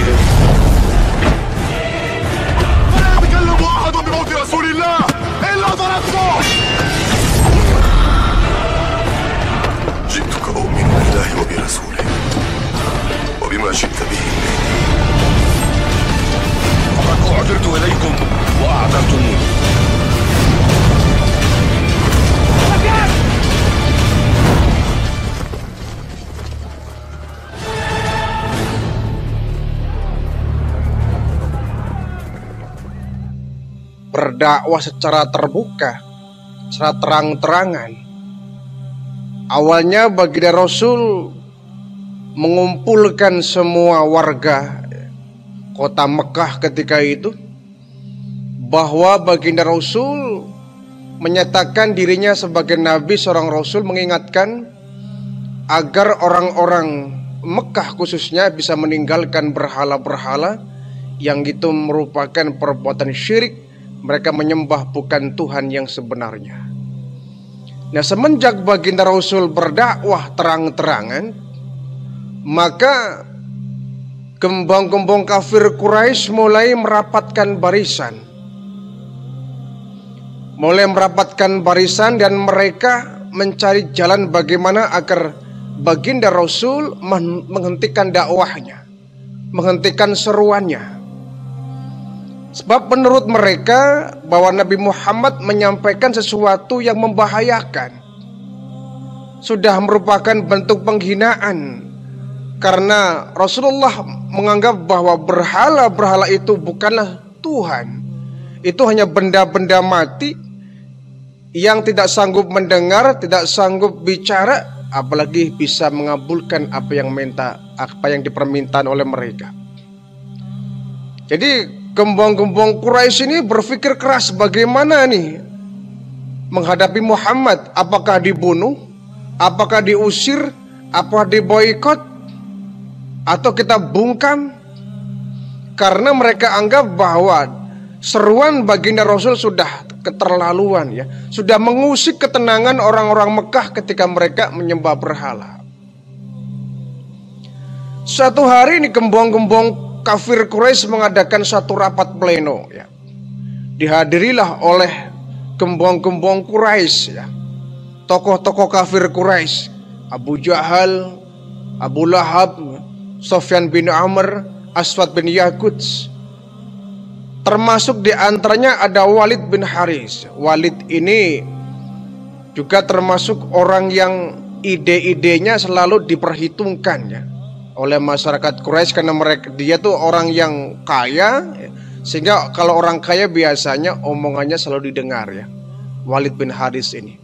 بهم فلا يتكلم أحد بموت رسول الله إلا ضربته. جئتك أؤمن بالله وبرسوله وبما شئت به فقد أعذرت إليكم وأعذرتموني. Berdakwah secara terbuka, secara terang-terangan. Awalnya baginda Rasul mengumpulkan semua warga kota Mekah ketika itu, bahwa baginda Rasul menyatakan dirinya sebagai nabi, seorang rasul, mengingatkan agar orang-orang Mekah khususnya bisa meninggalkan berhala-berhala yang itu merupakan perbuatan syirik. Mereka menyembah bukan Tuhan yang sebenarnya. Nah, semenjak baginda Rasul berdakwah terang-terangan, maka gembong-gembong kafir Quraisy mulai merapatkan barisan. Dan mereka mencari jalan bagaimana agar baginda Rasul menghentikan dakwahnya, menghentikan seruannya. Sebab menurut mereka bahwa Nabi Muhammad menyampaikan sesuatu yang membahayakan, sudah merupakan bentuk penghinaan. Karena Rasulullah menganggap bahwa berhala-berhala itu bukanlah Tuhan. Itu hanya benda-benda mati yang tidak sanggup mendengar, tidak sanggup bicara, apalagi bisa mengabulkan apa yang dipermintaan oleh mereka. Jadi gembong-gembong Quraisy ini berpikir keras bagaimana nih menghadapi Muhammad. Apakah dibunuh? Apakah diusir? Apakah diboikot? Atau kita bungkam? Karena mereka anggap bahwa seruan baginda Rasul sudah keterlaluan, ya, sudah mengusik ketenangan orang-orang Mekah ketika mereka menyembah berhala. Suatu hari ini gembong-gembong kafir Quraisy mengadakan satu rapat pleno, ya. Dihadirilah oleh gembong-gembong Quraisy, ya. Tokoh-tokoh kafir Quraisy, Abu Jahal, Abu Lahab, Sufyan bin Amr, Aswad bin Yaquts. Termasuk di antaranya ada Walid bin Haris. Walid ini juga termasuk orang yang ide-idenya selalu diperhitungkan, ya, oleh masyarakat Quraisy, karena dia tuh orang yang kaya, sehingga kalau orang kaya biasanya omongannya selalu didengar, ya. Walid bin Haris ini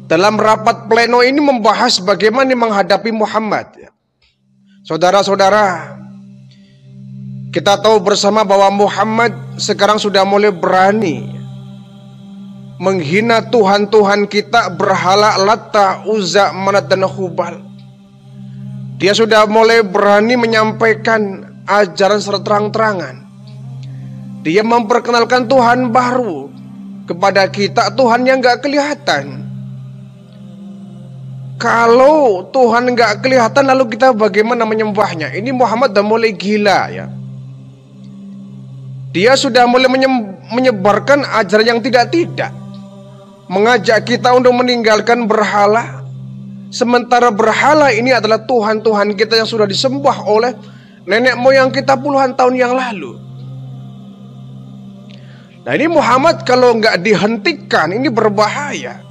dalam rapat pleno ini membahas bagaimana menghadapi Muhammad, ya. Saudara-saudara, kita tahu bersama bahwa Muhammad sekarang sudah mulai berani menghina Tuhan-Tuhan kita, berhala Latta, Uzza, Manat, dan Hubal. Dia sudah mulai berani menyampaikan ajaran secara terang-terangan. Dia memperkenalkan Tuhan baru kepada kita, Tuhan yang gak kelihatan. Kalau Tuhan gak kelihatan, lalu kita bagaimana menyembahnya? Ini Muhammad sudah mulai gila, ya. Dia sudah mulai menyebarkan ajaran yang tidak-tidak, mengajak kita untuk meninggalkan berhala. Sementara berhala ini adalah Tuhan-Tuhan kita yang sudah disembah oleh nenek moyang kita puluhan tahun yang lalu. Nah, ini Muhammad kalau nggak dihentikan ini berbahaya.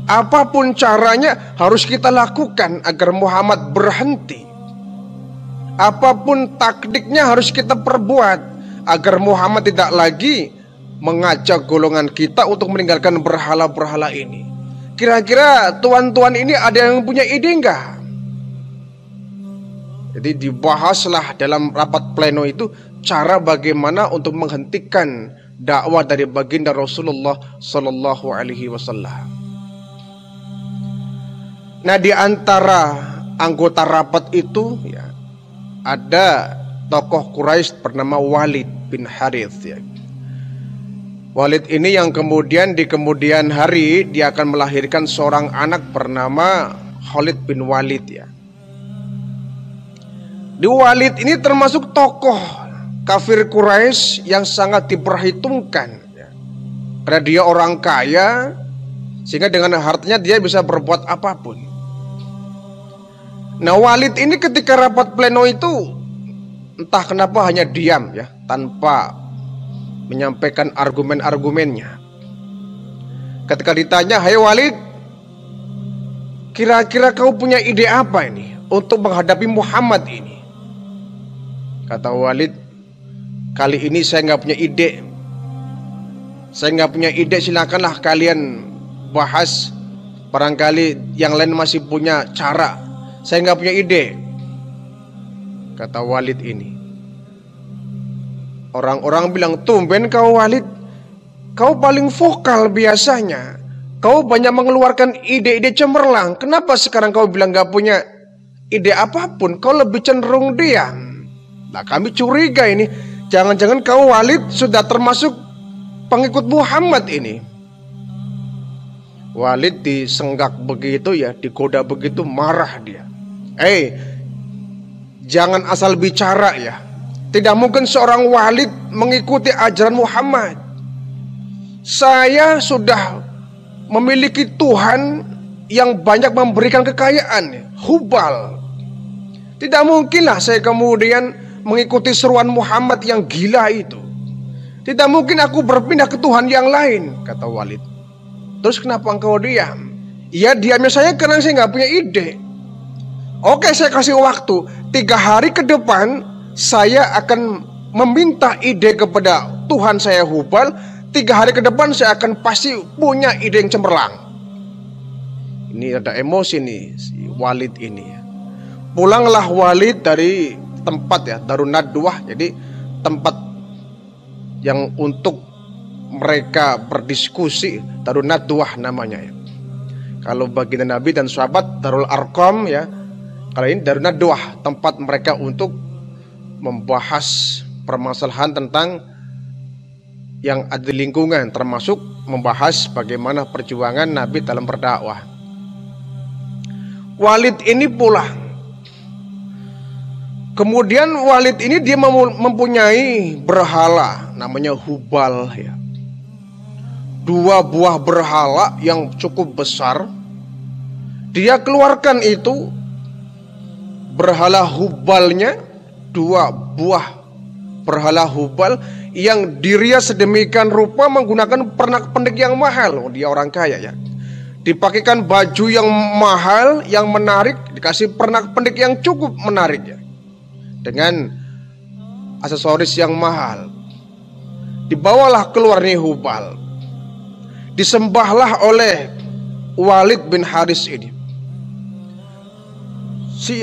Apapun caranya harus kita lakukan agar Muhammad berhenti. Apapun taktiknya harus kita perbuat agar Muhammad tidak lagi mengajak golongan kita untuk meninggalkan berhala-berhala ini. Kira-kira tuan-tuan ini ada yang punya ide enggak? Jadi dibahaslah dalam rapat pleno itu cara bagaimana untuk menghentikan dakwah dari baginda Rasulullah Sallallahu Alaihi Wasallam. Nah, di antara anggota rapat itu, ya, ada tokoh Quraisy bernama Walid bin Harith, ya. Walid ini yang kemudian di kemudian hari dia akan melahirkan seorang anak bernama Khalid bin Walid, ya. Di Walid ini termasuk tokoh kafir Quraisy yang sangat diperhitungkan ya. Karena dia orang kaya, sehingga dengan hartanya dia bisa berbuat apapun. Nah, Walid ini ketika rapat pleno itu entah kenapa hanya diam ya, tanpa menyampaikan argumen-argumennya. Ketika ditanya, "Hai Walid, kira-kira kau punya ide apa ini untuk menghadapi Muhammad ini?" Kata Walid, "Kali ini saya nggak punya ide. Saya nggak punya ide, silakanlah kalian bahas. Barangkali yang lain masih punya cara. Saya nggak punya ide." Kata Walid ini. Orang-orang bilang, "Tumben kau Walid, kau paling vokal biasanya. Kau banyak mengeluarkan ide-ide cemerlang. Kenapa sekarang kau bilang gak punya ide apapun? Kau lebih cenderung diam." Nah, kami curiga ini, jangan-jangan kau Walid sudah termasuk pengikut Muhammad ini. Walid disenggak begitu ya, digoda begitu, marah dia. Jangan asal bicara ya. Tidak mungkin seorang Walid mengikuti ajaran Muhammad. Saya sudah memiliki Tuhan yang banyak memberikan kekayaan, Hubal. Tidak mungkinlah saya kemudian mengikuti seruan Muhammad yang gila itu. Tidak mungkin aku berpindah ke Tuhan yang lain, kata Walid. Terus kenapa engkau diam? Ya diamnya saya karena saya nggak punya ide. Oke, saya kasih waktu 3 hari ke depan. Saya akan meminta ide kepada Tuhan saya Hubal. 3 hari ke depan saya akan pasti punya ide yang cemerlang. Ini ada emosi nih si Walid ini. Pulanglah Walid dari tempat ya, Darun Nadwah, jadi tempat yang untuk mereka berdiskusi, Darun Nadwah namanya ya. Kalau baginda Nabi dan sahabat Darul Arqam ya. Kalau ini Darun Nadwah, tempat mereka untuk membahas permasalahan tentang yang ada di lingkungan, termasuk membahas bagaimana perjuangan Nabi dalam berdakwah. Walid ini pulang. Kemudian Walid ini dia mempunyai berhala namanya Hubal ya. 2 buah berhala yang cukup besar. Dia keluarkan itu berhala Hubalnya, 2 buah berhala Hubal yang dirias sedemikian rupa menggunakan pernak-pernik yang mahal. Dia orang kaya ya. Dipakaikan baju yang mahal, yang menarik, dikasih pernak-pernik yang cukup menarik ya. Dengan aksesoris yang mahal. Dibawalah keluar nih Hubal. Disembahlah oleh Walid bin Haris ini.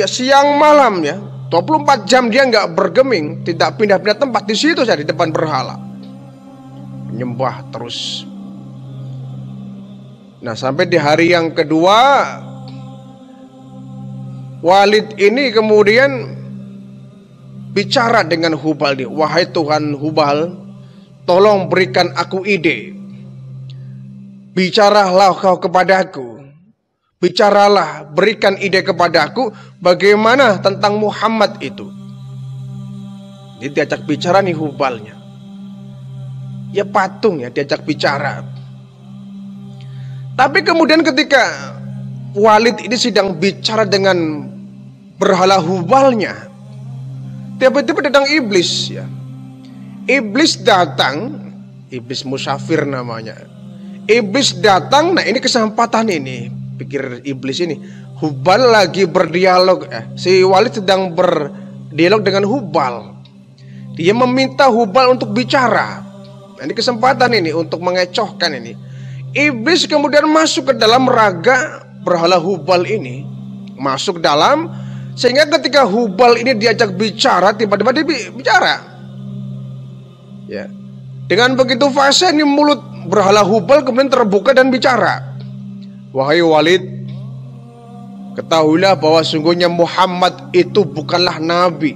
Siang malam ya, 24 jam dia nggak bergeming, tidak pindah-pindah tempat, di situ saja di depan berhala. Menyembah terus. Nah, sampai di hari yang kedua Walid ini kemudian bicara dengan Hubal nih, "Wahai Tuhan Hubal, tolong berikan aku ide. Bicaralah kau kepadaku. Bicaralah, berikan ide kepadaku bagaimana tentang Muhammad itu." Dia diajak bicara nih Hubalnya. Ya patung ya, diajak bicara. Tapi kemudian ketika Walid ini sedang bicara dengan berhala Hubalnya, tiba-tiba datang iblis ya. Iblis datang, iblis musafir namanya. Iblis datang, nah ini kesempatan ini, pikir iblis ini. Hubal lagi berdialog, si Walid sedang berdialog dengan Hubal. Dia meminta Hubal untuk bicara. Nah, ini kesempatan ini untuk mengecohkan ini. Iblis kemudian masuk ke dalam raga berhala Hubal ini, masuk dalam, sehingga ketika Hubal ini diajak bicara, tiba-tiba dia bicara. Ya. Dengan begitu fase ini mulut berhala Hubal kemudian terbuka dan bicara. "Wahai Walid, ketahuilah bahwa sungguhnya Muhammad itu bukanlah nabi,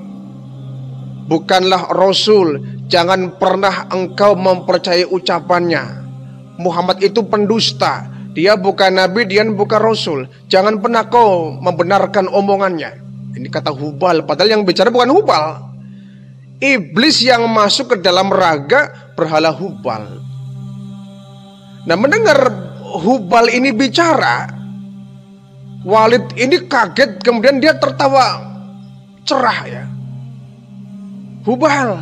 bukanlah rasul. Jangan pernah engkau mempercayai ucapannya. Muhammad itu pendusta. Dia bukan nabi, dia bukan rasul. Jangan pernah kau membenarkan omongannya." Ini kata Hubal, padahal yang bicara bukan Hubal. Iblis yang masuk ke dalam raga berhala Hubal. Nah, mendengar Hubal ini bicara, Walid ini kaget, kemudian dia tertawa cerah ya. Hubal,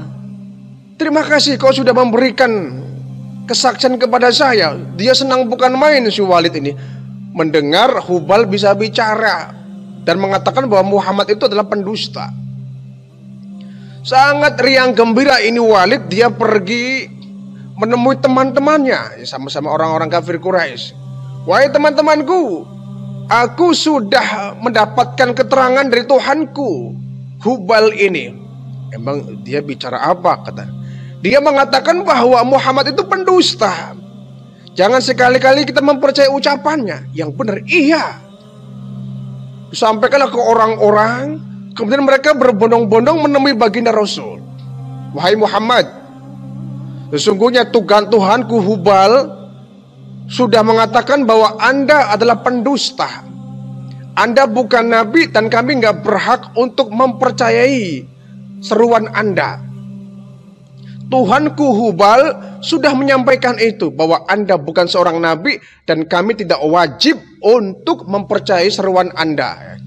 terima kasih kau sudah memberikan kesaksian kepada saya. Dia senang bukan main si Walid ini. Mendengar Hubal bisa bicara dan mengatakan bahwa Muhammad itu adalah pendusta. Sangat riang gembira ini Walid, dia pergi menemui teman-temannya, sama-sama orang-orang kafir Quraisy. Wahai teman-temanku, aku sudah mendapatkan keterangan dari Tuhanku. Hubal ini, emang dia bicara apa? Kata dia mengatakan bahwa Muhammad itu pendusta. Jangan sekali-kali kita mempercayai ucapannya. Yang benar iya. Sampaikanlah ke orang-orang. Kemudian mereka berbondong-bondong menemui baginda Rasul. Wahai Muhammad, sesungguhnya Tuhanku Hubal sudah mengatakan bahwa Anda adalah pendusta. Anda bukan nabi dan kami nggak berhak untuk mempercayai seruan Anda. Tuhanku Hubal sudah menyampaikan itu, bahwa Anda bukan seorang nabi dan kami tidak wajib untuk mempercayai seruan Anda.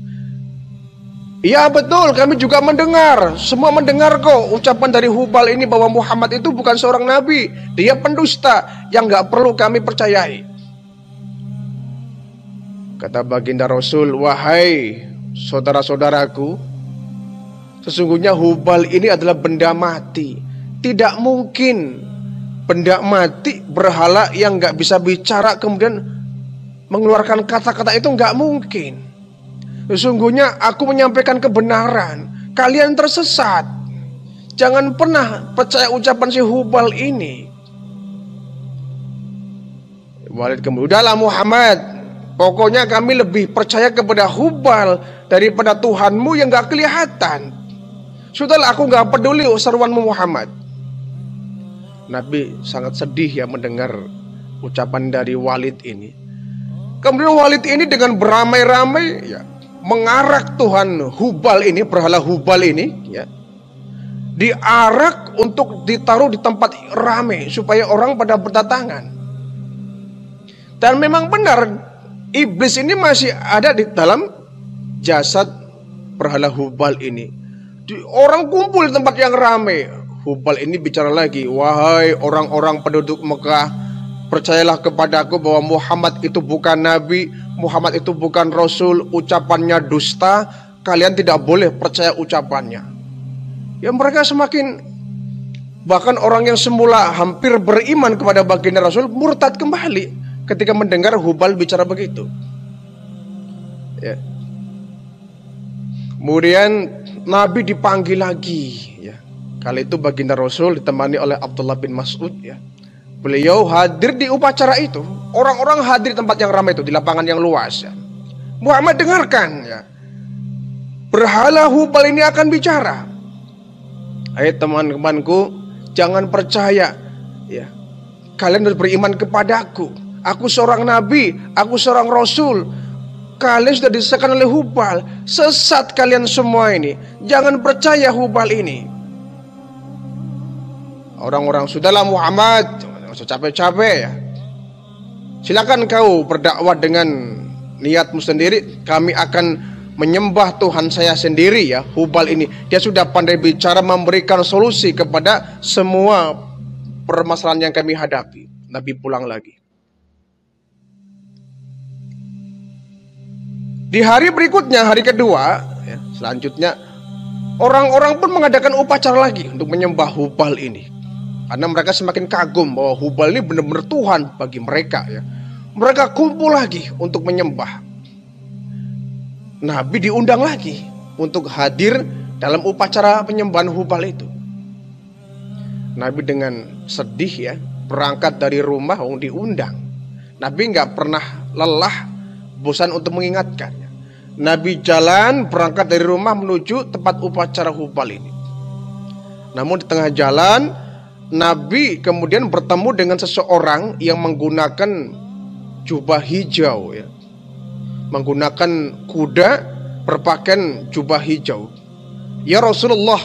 Iya betul, kami juga mendengar. Semua mendengar kok ucapan dari Hubal ini bahwa Muhammad itu bukan seorang nabi. Dia pendusta yang gak perlu kami percayai. Kata baginda Rasul, wahai saudara-saudaraku, sesungguhnya Hubal ini adalah benda mati. Tidak mungkin benda mati, berhala yang gak bisa bicara kemudian mengeluarkan kata-kata itu gak mungkin. Sesungguhnya aku menyampaikan kebenaran, kalian tersesat. Jangan pernah percaya ucapan si Hubal ini. Walid kemudian, udahlah Muhammad, pokoknya kami lebih percaya kepada Hubal daripada Tuhanmu yang gak kelihatan. Sudahlah, aku gak peduli seruanmu Muhammad. Nabi sangat sedih ya mendengar ucapan dari Walid ini. Kemudian Walid ini dengan beramai-ramai ya mengarak Tuhan Hubal ini, berhala Hubal ini ya, diarak untuk ditaruh di tempat ramai supaya orang pada berdatangan. Dan memang benar, iblis ini masih ada di dalam jasad berhala Hubal ini. Orang kumpul di tempat yang ramai. Hubal ini bicara lagi, wahai orang-orang penduduk Mekah, percayalah kepadaku bahwa Muhammad itu bukan nabi, Muhammad itu bukan rasul, ucapannya dusta, kalian tidak boleh percaya ucapannya. Ya mereka semakin, bahkan orang yang semula hampir beriman kepada baginda Rasul murtad kembali ketika mendengar Hubal bicara begitu. Ya. Kemudian Nabi dipanggil lagi ya. Kali itu baginda Rasul ditemani oleh Abdullah bin Mas'ud ya. Beliau hadir di upacara itu. Orang-orang hadir di tempat yang ramai itu, di lapangan yang luas ya. Muhammad dengarkan ya. Berhala Hubal ini akan bicara. Hai teman-temanku, jangan percaya ya. Kalian harus beriman kepadaku. Aku seorang nabi, aku seorang rasul. Kalian sudah disesatkan oleh Hubal. Sesat kalian semua ini. Jangan percaya Hubal ini. Orang-orang, sudahlah Muhammad, jangan usah capek-capek ya. Silakan kau berdakwah dengan niatmu sendiri. Kami akan menyembah Tuhan saya sendiri ya. Hubal ini, dia sudah pandai bicara, memberikan solusi kepada semua permasalahan yang kami hadapi. Nabi pulang lagi. Di hari berikutnya, hari kedua ya, selanjutnya orang-orang pun mengadakan upacara lagi untuk menyembah Hubal ini. Karena mereka semakin kagum bahwa Hubal ini benar-benar Tuhan bagi mereka ya. Mereka kumpul lagi untuk menyembah. Nabi diundang lagi untuk hadir dalam upacara penyembahan Hubal itu. Nabi dengan sedih ya berangkat dari rumah diundang. Nabi nggak pernah lelah, bosan untuk mengingatkan. Nabi jalan berangkat dari rumah menuju tempat upacara Hubal ini. Namun di tengah jalan Nabi kemudian bertemu dengan seseorang yang menggunakan jubah hijau ya. Menggunakan kuda berpakaian jubah hijau. Ya Rasulullah,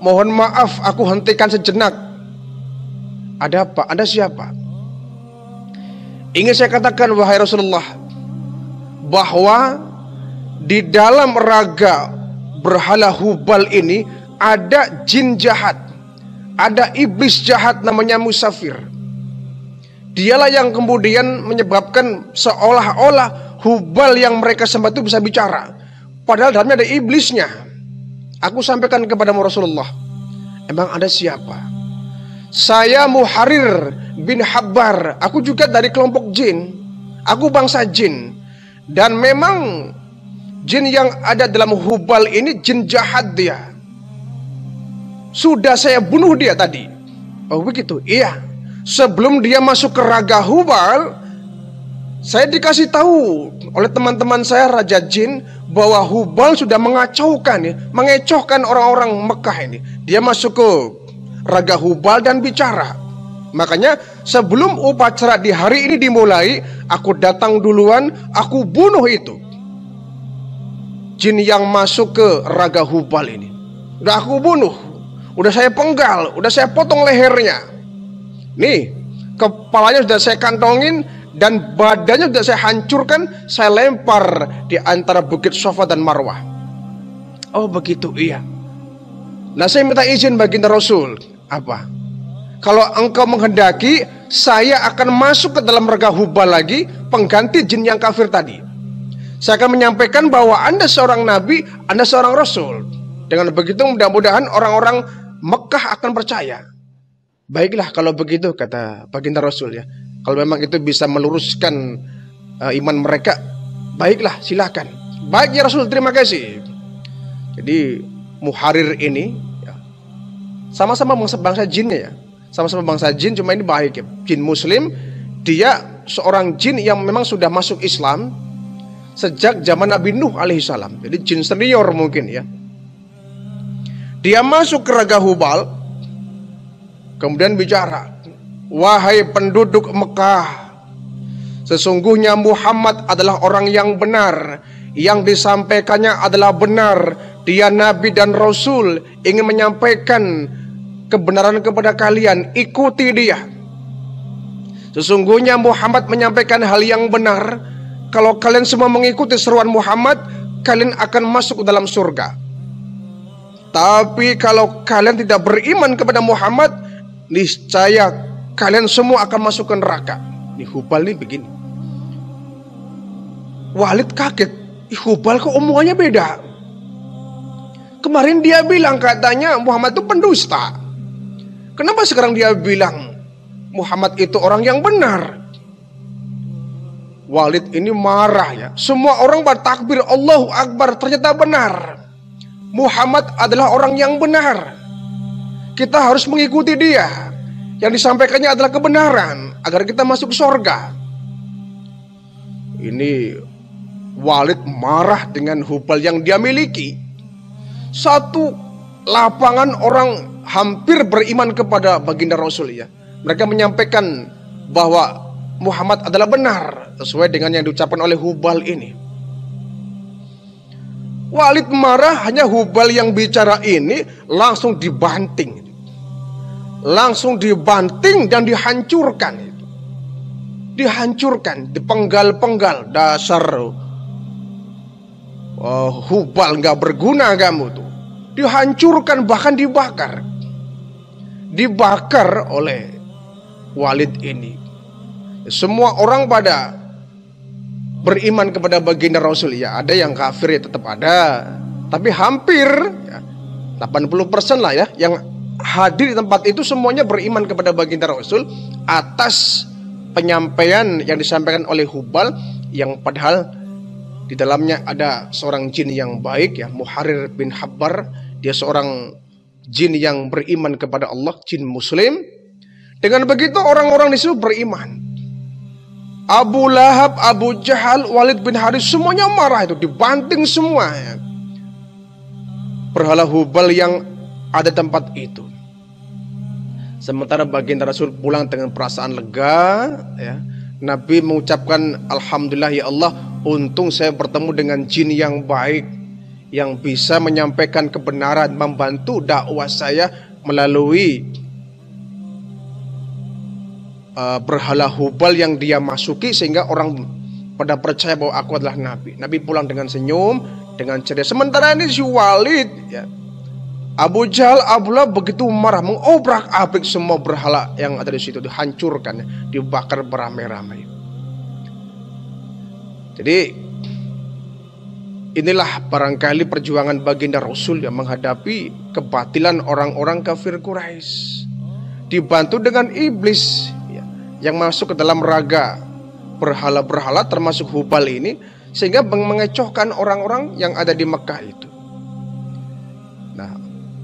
mohon maaf aku hentikan sejenak. Ada apa? Anda siapa? Ingin saya katakan wahai Rasulullah, bahwa di dalam raga berhala Hubal ini ada jin jahat, ada iblis jahat namanya Musafir. Dialah yang kemudian menyebabkan seolah-olah Hubal yang mereka sembah itu bisa bicara, padahal dalamnya ada iblisnya. Aku sampaikan kepada Rasulullah, emang ada siapa? Saya Muharir bin Habbar, aku juga dari kelompok jin, aku bangsa jin. Dan memang jin yang ada dalam Hubal ini jin jahat dia. Sudah saya bunuh dia tadi. Oh begitu? Iya. Sebelum dia masuk ke raga Hubal, saya dikasih tahu oleh teman-teman saya Raja Jin bahwa Hubal sudah mengacaukan, mengecohkan orang-orang Mekah ini. Dia masuk ke raga Hubal dan bicara. Makanya sebelum upacara di hari ini dimulai, aku datang duluan, aku bunuh itu jin yang masuk ke raga Hubal ini. Udah aku bunuh, udah saya penggal, udah saya potong lehernya. Nih, kepalanya sudah saya kantongin dan badannya sudah saya hancurkan, saya lempar di antara bukit Safa dan Marwah. Oh begitu, iya. Nah saya minta izin baginda Rasul. Apa? Kalau engkau menghendaki, saya akan masuk ke dalam raga Hubal lagi, pengganti jin yang kafir tadi. Saya akan menyampaikan bahwa Anda seorang nabi, Anda seorang rasul. Dengan begitu mudah-mudahan orang-orang Mekah akan percaya. Baiklah kalau begitu, kata baginda Rasul ya. Kalau memang itu bisa meluruskan iman mereka, baiklah silakan. Baik ya Rasul, terima kasih. Jadi Muharir ini ya, sama-sama bangsa jinnya ya. Sama-sama bangsa jin, cuma ini baik ya. Jin muslim, dia seorang jin yang memang sudah masuk Islam sejak zaman Nabi Nuh alaihissalam. Jadi jin senior mungkin ya. Dia masuk ke raga Hubal, kemudian bicara, wahai penduduk Mekah, sesungguhnya Muhammad adalah orang yang benar, yang disampaikannya adalah benar. Dia nabi dan rasul, ingin menyampaikan kebenaran kepada kalian, ikuti dia. Sesungguhnya Muhammad menyampaikan hal yang benar. Kalau kalian semua mengikuti seruan Muhammad, kalian akan masuk ke dalam surga. Tapi kalau kalian tidak beriman kepada Muhammad, niscaya kalian semua akan masuk ke neraka. Di Hubal ini begini. Walid kaget, Hubal kok omongannya beda. Kemarin dia bilang katanya Muhammad itu pendusta. Kenapa sekarang dia bilang Muhammad itu orang yang benar? Walid ini marah ya. Semua orang bertakbir Allahu Akbar, ternyata benar. Muhammad adalah orang yang benar. Kita harus mengikuti dia. Yang disampaikannya adalah kebenaran agar kita masuk surga. Ini Walid marah dengan Hubal yang dia miliki. Satu lapangan orang hampir beriman kepada baginda Rasul ya. Mereka menyampaikan bahwa Muhammad adalah benar sesuai dengan yang diucapkan oleh Hubal ini. Walid marah, hanya Hubal yang bicara ini langsung dibanting. Langsung dibanting dan dihancurkan. Dihancurkan, dipenggal-penggal. Dasar Hubal nggak berguna kamu tuh. Dihancurkan, bahkan dibakar. Dibakar oleh Walid ini. Semua orang pada beriman kepada baginda Rasul ya. Ada yang kafir ya, tetap ada. Tapi hampir ya, 80% lah ya, yang hadir di tempat itu semuanya beriman kepada baginda Rasul atas penyampaian yang disampaikan oleh Hubal, yang padahal di dalamnya ada seorang jin yang baik ya, Muharir bin Habbar. Dia seorang jin yang beriman kepada Allah, jin muslim. Dengan begitu orang-orang di situ beriman. Abu Lahab, Abu Jahal, Walid bin Harith semuanya marah, itu dibanting semua ya. Berhala Hubal yang ada tempat itu. Sementara baginda Rasul pulang dengan perasaan lega ya. Nabi mengucapkan alhamdulillah ya Allah, untung saya bertemu dengan jin yang baik, yang bisa menyampaikan kebenaran, membantu dakwah saya melalui berhala Hubal yang dia masuki, sehingga orang pada percaya bahwa aku adalah Nabi. Nabi pulang dengan senyum, dengan ceria. Sementara ini si Walid, ya, Abu Jahal, Abu Lahab begitu marah, mengobrak-abrik semua berhala yang ada di situ, dihancurkan, dibakar beramai-ramai. Jadi inilah barangkali perjuangan baginda Rasul yang menghadapi kebatilan orang-orang kafir Quraisy, dibantu dengan iblis, ya, yang masuk ke dalam raga berhala-berhala termasuk Hubal ini, sehingga mengecohkan orang-orang yang ada di Mekah itu. Nah,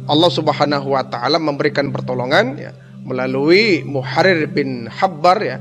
Allah Subhanahu wa taala memberikan pertolongan, ya, melalui Muharrir bin Habbar, ya,